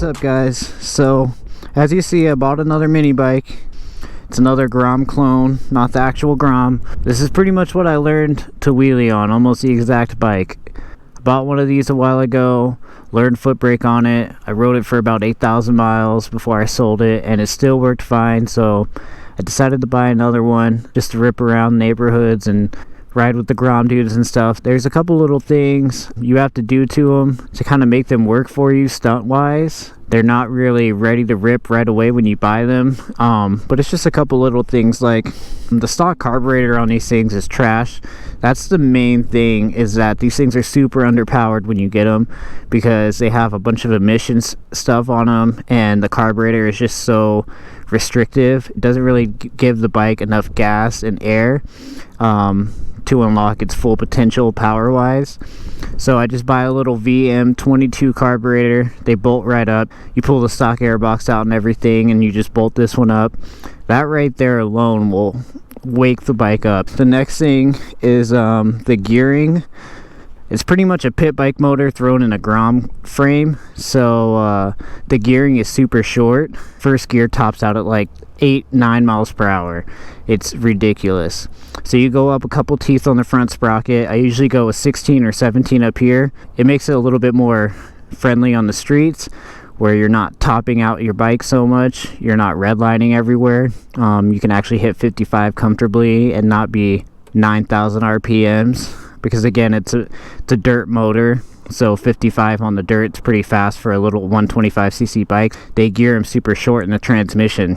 What's up guys? So as you see, I bought another mini bike. It's another Grom clone, not the actual Grom. This is pretty much what I learned to wheelie on, almost the exact bike. I bought one of these a while ago, learned foot brake on it. I rode it for about 8,000 miles before I sold it, and it still worked fine, so I decided to buy another one just to rip around neighborhoods and ride with the Grom dudes and stuff. There's a couple little things you have to do to them to kind of make them work for you stunt wise. They're not really ready to rip right away when you buy them, but it's just a couple little things. Like the stock carburetor on these things is trash. That's the main thing, is that these things are super underpowered when you get them because they have a bunch of emissions stuff on them, and the carburetor is just so restrictive. It doesn't really give the bike enough gas and air to unlock its full potential power wise. So I just buy a little VM22 carburetor. They bolt right up. You pull the stock air box out and everything, and you just bolt this one up. That right there alone will wake the bike up. The next thing is the gearing. It's pretty much a pit bike motor thrown in a Grom frame, so the gearing is super short. First gear tops out at like 8-9 miles per hour. It's ridiculous. So you go up a couple teeth on the front sprocket. I usually go with 16 or 17 up here. It makes it a little bit more friendly on the streets, where you're not topping out your bike so much. You're not redlining everywhere. You can actually hit 55 comfortably and not be 9,000 RPMs. Because again, it's a dirt motor, so 55 on the dirt is pretty fast for a little 125cc bike. They gear them super short in the transmission.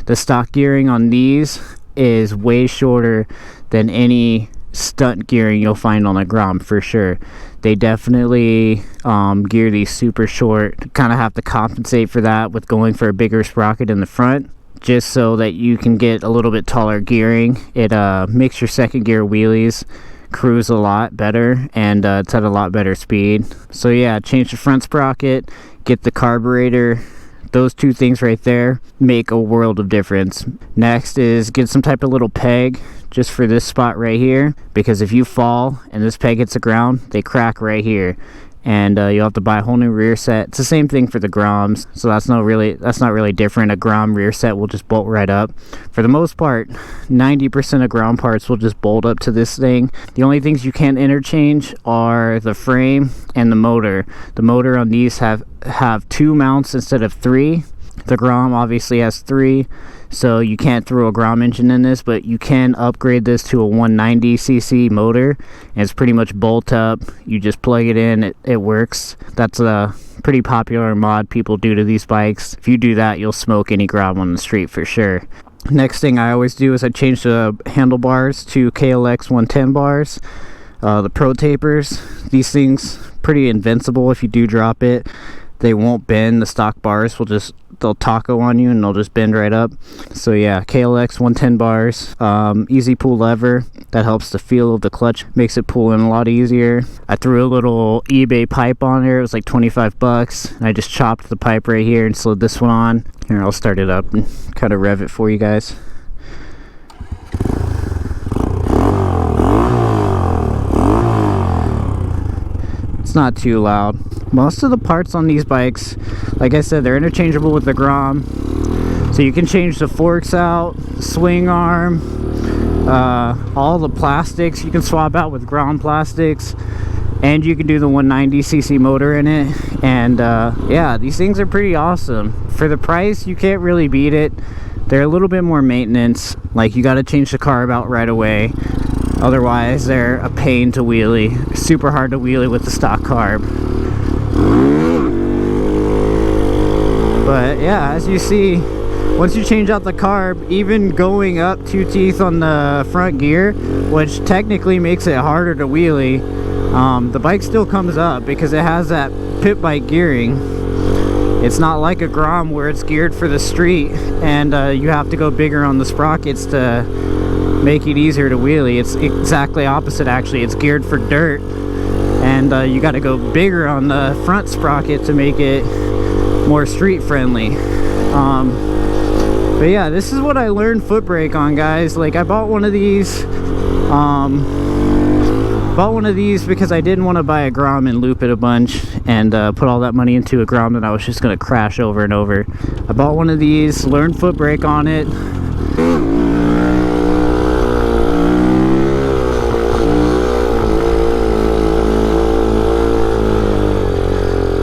The stock gearing on these is way shorter than any stunt gearing you'll find on a Grom for sure. They definitely gear these super short. Kind of have to compensate for that with going for a bigger sprocket in the front, just so that you can get a little bit taller gearing. It makes your second gear wheelies cruise a lot better, and it's at a lot better speed. So yeah, change the front sprocket, get the carburetor. Those two things right there make a world of difference. Next is get some type of little peg just for this spot right here, because if you fall and this peg hits the ground, they crack right here, and you'll have to buy a whole new rear set. It's the same thing for the Groms, so that's not really different. A Grom rear set will just bolt right up. For the most part, 90% of Grom parts will just bolt up to this thing. The only things you can interchange are the frame and the motor. The motor on these have 2 mounts instead of 3. The Grom obviously has 3, so you can't throw a Grom engine in this, but you can upgrade this to a 190cc motor, and it's pretty much bolt up. You just plug it in, it works. That's a pretty popular mod people do to these bikes. If you do that, you'll smoke any Grom on the street for sure. Next thing I always do is I change the handlebars to KLX 110 bars. The Pro Tapers, these things pretty invincible. If you do drop it, they won't bend. The stock bars will just, they'll taco on you and they'll just bend right up. So yeah, KLX 110 bars. Easy pull lever, that helps the feel of the clutch, makes it pull in a lot easier. I threw a little eBay pipe on there. It was like 25 bucks. I just chopped the pipe right here and slid this one on. Here, I'll start it up and kind of rev it for you guys. It's not too loud. Most of the parts on these bikes, like I said, they're interchangeable with the Grom. So you can change the forks out, swing arm, all the plastics you can swap out with Grom plastics, and you can do the 190cc motor in it. And yeah, these things are pretty awesome. For the price, you can't really beat it. They're a little bit more maintenance. Like, you got to change the carb out right away. Otherwise, they're a pain to wheelie. Super hard to wheelie with the stock carb. But yeah, as you see, once you change out the carb, even going up 2 teeth on the front gear, which technically makes it harder to wheelie, the bike still comes up because it has that pit bike gearing. It's not like a Grom where it's geared for the street and you have to go bigger on the sprockets to make it easier to wheelie. It's exactly opposite actually. It's geared for dirt, and you got to go bigger on the front sprocket to make it more street friendly. But yeah, this is what I learned foot brake on, guys. Like, I bought one of these Bought one of these because I didn't want to buy a Grom and loop it a bunch and put all that money into a Grom that I was just going to crash over and over. I bought one of these, learned foot brake on it.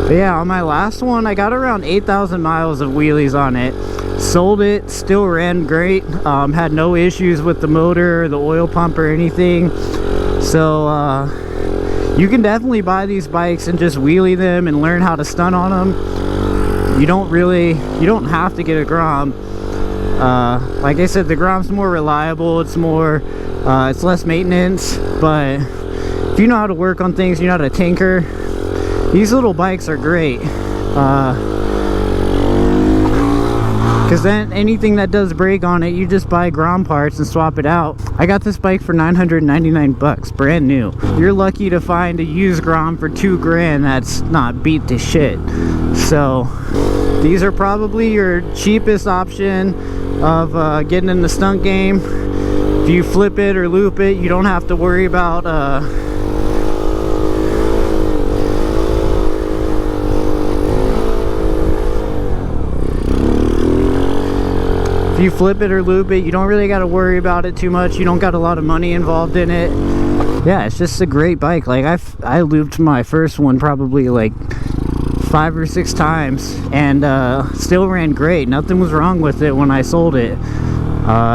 But yeah, on my last one, I got around 8,000 miles of wheelies on it. Sold it, still ran great. Had no issues with the motor, the oil pump, or anything. So you can definitely buy these bikes and just wheelie them and learn how to stunt on them. You don't have to get a Grom. Like I said, the Grom's more reliable. It's it's less maintenance. But if you know how to work on things, you know how to tinker, these little bikes are great. Because then anything that does break on it, you just buy Grom parts and swap it out. I got this bike for 999 bucks, brand new. You're lucky to find a used Grom for 2 grand that's not beat to shit. So these are probably your cheapest option of getting in the stunt game. If you flip it or loop it, you don't have to worry about you flip it or loop it, you don't really got to worry about it too much. You don't got a lot of money involved in it. Yeah, it's just a great bike. Like I looped my first one probably like 5 or 6 times and still ran great. Nothing was wrong with it when I sold it.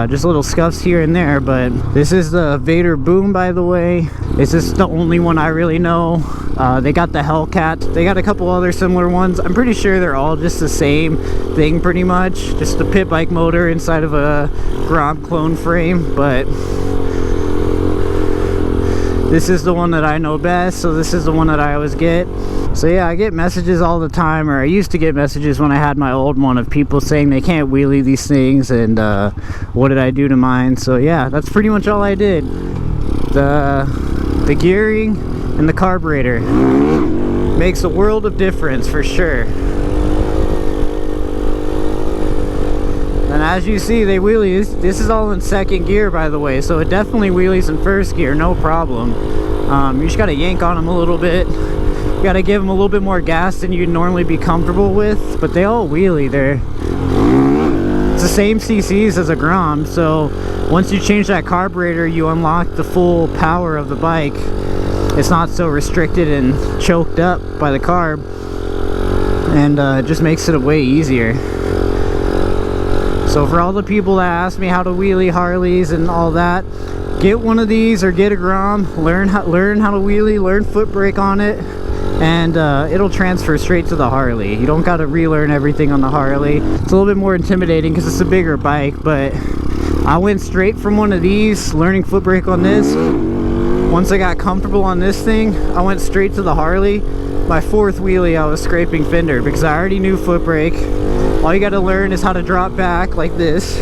Just little scuffs here and there. But this is the Vader Boom, by the way. This is the only one I really know. They got the Hellcat. They got a couple other similar ones. I'm pretty sure they're all just the same thing pretty much. Just a pit bike motor inside of a Grom clone frame. But this is the one that I know best, so this is the one that I always get. So yeah, I get messages all the time, or I used to get messages when I had my old one, of people saying they can't wheelie these things and what did I do to mine. So yeah, that's pretty much all I did. The gearing and the carburetor makes a world of difference for sure. And as you see, they wheelie. This is all in second gear, by the way, so it definitely wheelies in first gear, no problem. You just gotta yank on them a little bit. You gotta give them a little bit more gas than you'd normally be comfortable with, but they all wheelie. It's the same CCs as a Grom, so once you change that carburetor, you unlock the full power of the bike. It's not so restricted and choked up by the carb, and it just makes it way easier. So for all the people that ask me how to wheelie Harleys and all that, get one of these or get a Grom, learn how to wheelie, learn foot brake on it, and it'll transfer straight to the Harley. You don't got to relearn everything on the Harley. It's a little bit more intimidating because it's a bigger bike, but I went straight from one of these, learning foot brake on this. Once I got comfortable on this thing, I went straight to the Harley. My 4th wheelie, I was scraping fender because I already knew foot brake. All you got to learn is how to drop back like this.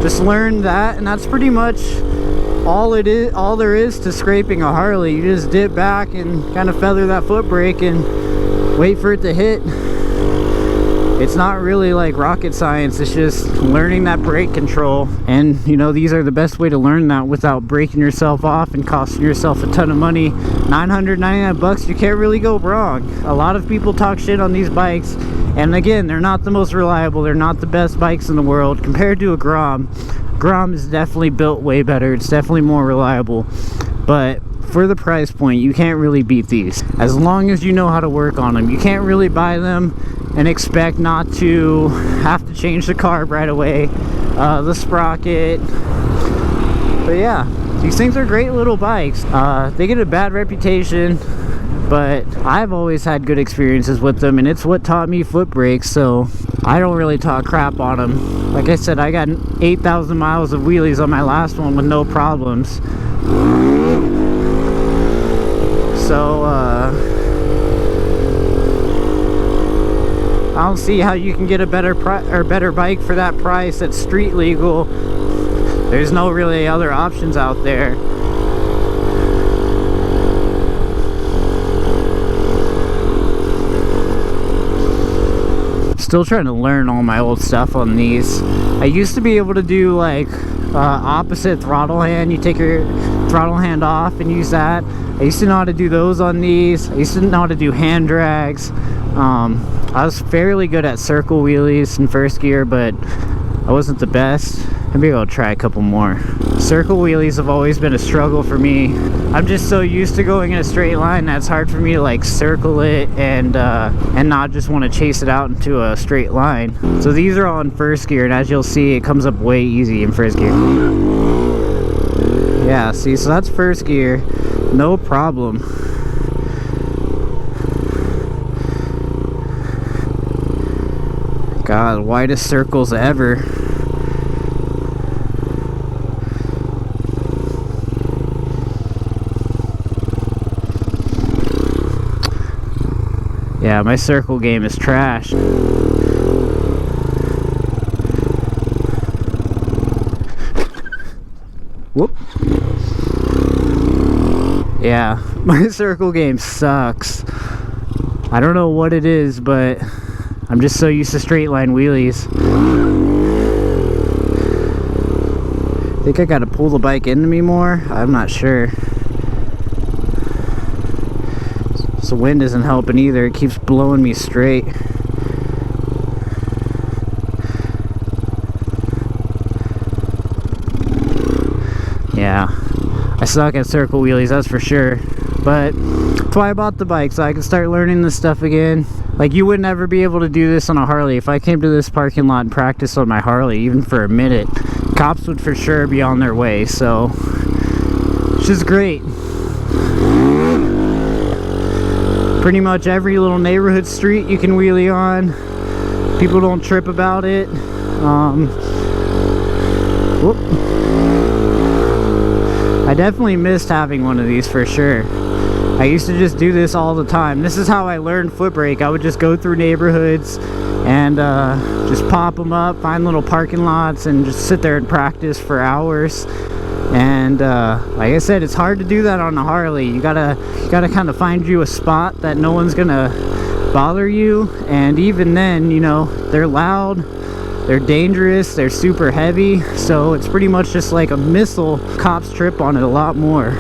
Just learn that, and that's pretty much all there is to scraping a Harley. You just dip back and kind of feather that foot brake and wait for it to hit. It's not really like rocket science. It's just learning that brake control, and you know, these are the best way to learn that without breaking yourself off and costing yourself a ton of money. 999 bucks, you can't really go wrong. A lot of people talk shit on these bikes, and again, they're not the most reliable. They're not the best bikes in the world compared to a Grom. Grom is definitely built way better. It's definitely more reliable, but for the price point, you can't really beat these as long as you know how to work on them. You can't really buy them and expect not to have to change the carb right away, the sprocket. But yeah, these things are great little bikes. They get a bad reputation, but I've always had good experiences with them, and it's what taught me foot brakes, so I don't really talk crap on them. Like I said, I got 8,000 miles of wheelies on my last one with no problems. So I don't see how you can get a better bike for that price that's street legal. There's no really other options out there. Still trying to learn all my old stuff on these. I used to be able to do like opposite throttle hand. You take your throttle hand off and use that. I used to know how to do those on these. I used to know how to do hand drags. I was fairly good at circle wheelies in first gear, but I wasn't the best. Maybe I'll try a couple more. Circle wheelies have always been a struggle for me. I'm just so used to going in a straight line that it's hard for me to like circle it and not just want to chase it out into a straight line. So these are all in first gear, and as you'll see, it comes up way easy in first gear. Yeah, see, so that's first gear, no problem. God, widest circles ever. Yeah, my circle game is trash. Whoop. Yeah, my circle game sucks. I don't know what it is, but I'm just so used to straight line wheelies. I think I gotta pull the bike into me more. I'm not sure. So wind isn't helping either. It keeps blowing me straight. Yeah, I suck at circle wheelies, that's for sure. But that's why I bought the bike, so I can start learning this stuff again. Like, you would never be able to do this on a Harley. If I came to this parking lot and practiced on my Harley, even for a minute, cops would for sure be on their way. So it's just great. Pretty much every little neighborhood street you can wheelie on. People don't trip about it. Whoop. I definitely missed having one of these for sure. I used to just do this all the time. This is how I learned foot brake. I would just go through neighborhoods and just pop them up, find little parking lots, and just sit there and practice for hours. And like I said, it's hard to do that on a Harley. You gotta kind of find you a spot that no one's gonna bother you. And even then, you know, they're loud, they're dangerous, they're super heavy. So it's pretty much just like a missile. Cops trip on it a lot more.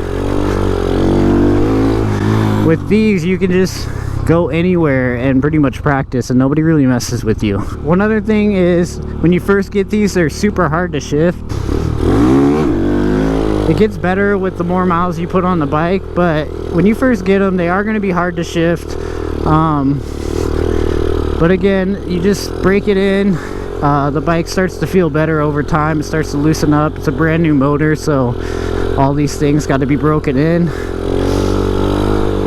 With these, you can just go anywhere and pretty much practice, and nobody really messes with you. One other thing is, when you first get these, they're super hard to shift. It gets better with the more miles you put on the bike, but when you first get them, they are going to be hard to shift. But again, you just break it in. The bike starts to feel better over time. It starts to loosen up. It's a brand new motor, so all these things got to be broken in.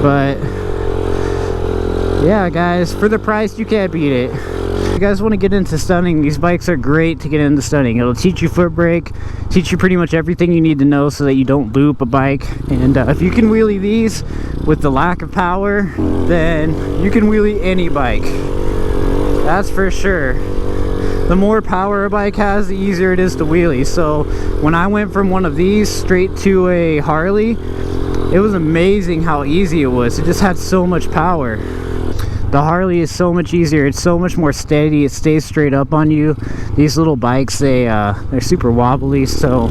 But yeah, guys, for the price, you can't beat it. If you guys want to get into stunning, these bikes are great to get into stunning. It'll teach you foot brake, teach you pretty much everything you need to know so that you don't loop a bike. And if you can wheelie these with the lack of power, then you can wheelie any bike. That's for sure. The more power a bike has, the easier it is to wheelie. So when I went from one of these straight to a Harley, it was amazing how easy it was. It just had so much power. The Harley is so much easier. It's so much more steady. It stays straight up on you. These little bikes, they're super wobbly, so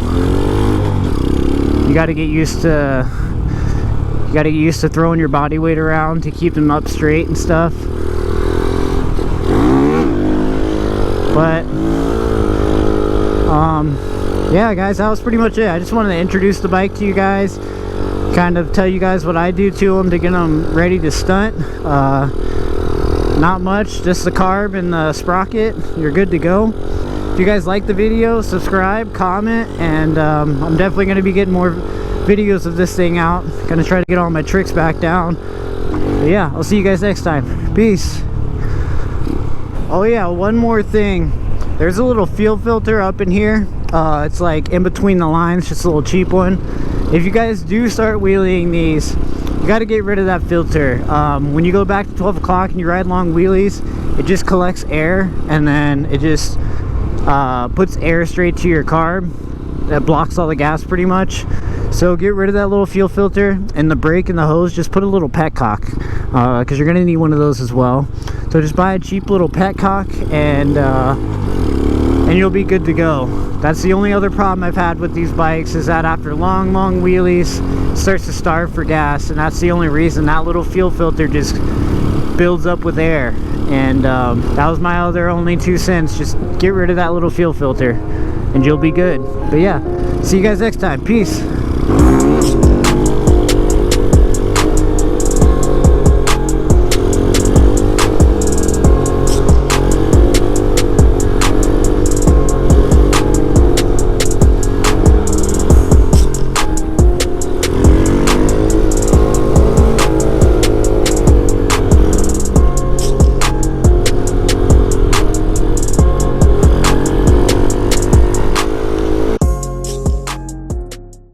you got to get used to throwing your body weight around to keep them up straight and stuff. But yeah, guys, that was pretty much it. I just wanted to introduce the bike to you guys, kind of tell you guys what I do to them to get them ready to stunt. Not much, just the carb and the sprocket. You're good to go. If you guys like the video, subscribe, comment, and I'm definitely going to be getting more videos of this thing out. Gonna try to get all my tricks back down. But yeah, I'll see you guys next time. Peace. Oh yeah, one more thing. There's a little fuel filter up in here. It's like in between the lines, just a little cheap one. If you guys do start wheeling these, you got to get rid of that filter. When you go back to 12 o'clock and you ride long wheelies, it just collects air, and then it just puts air straight to your carb. That blocks all the gas pretty much. So get rid of that little fuel filter, and the brake and the hose, just put a little petcock, because you're gonna need one of those as well. So just buy a cheap little petcock, and and you'll be good to go. That's the only other problem I've had with these bikes, is that after long wheelies, it starts to starve for gas, and that's the only reason. That little fuel filter just builds up with air, and that was my only 2 cents. Just get rid of that little fuel filter and you'll be good. But yeah, see you guys next time. Peace.